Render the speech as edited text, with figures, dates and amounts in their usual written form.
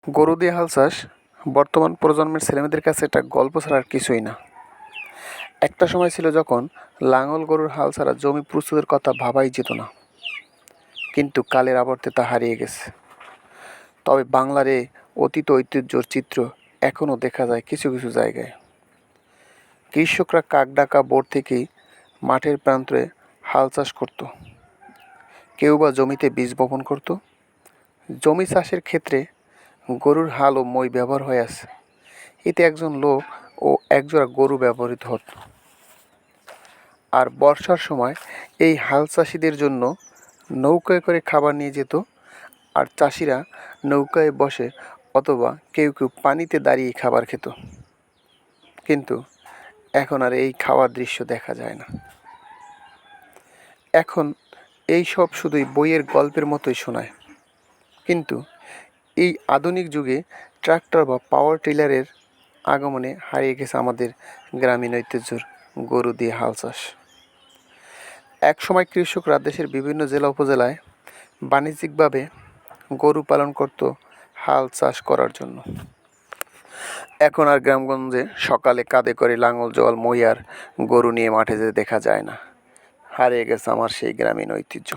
গরু দিয়ে হাল চাষ বর্তমান প্রজন্মের ছেলেমেয়েদের কাছে একটা গল্প ছাড়া আর কিছুই না। একটা সময় ছিল যখন লাঙল গরুর হাল ছাড়া জমি প্রস্তুতের কথা ভাবাই যেত না, কিন্তু কালের আবর্তে তা হারিয়ে গেছে। তবে বাংলার এই অতীত ঐতিহ্যর চিত্র এখনও দেখা যায় কিছু কিছু জায়গায়। কৃষকরা কাক ডাকা ভোর থেকেই মাঠের প্রান্তে হাল চাষ করত, কেউ বা জমিতে বীজ বপন করত। জমি চাষের ক্ষেত্রে গরুর হাল ও মই ব্যবহার হয়ে আছে। এতে একজন লোক ও একজোড়া গরু ব্যবহৃত হতো। আর বর্ষার সময় এই হাল চাষিদের জন্য নৌকায় করে খাবার নিয়ে যেত, আর চাষিরা নৌকায় বসে অথবা কেউ কেউ পানিতে দাঁড়িয়ে খাবার খেত। কিন্তু এখন আর এই খাওয়ার দৃশ্য দেখা যায় না। এখন এই সব শুধুই বইয়ের গল্পের মতোই শোনায়। কিন্তু এই আধুনিক যুগে ট্রাক্টর বা পাওয়ার টিলারের আগমনে হারিয়ে গেছে আমাদের গ্রামীণ ঐতিহ্যর গরু দিয়ে হাল চাষ। একসময় কৃষকরা দেশের বিভিন্ন জেলা উপজেলায় বাণিজ্যিকভাবে গরু পালন করত হাল চাষ করার জন্য। এখন আর গ্রামগঞ্জে সকালে কাঁধে করে লাঙল জল মই আর গরু নিয়ে মাঠে যেতে দেখা যায় না। হারিয়ে গেছে আমার সেই গ্রামীণ ঐতিহ্য।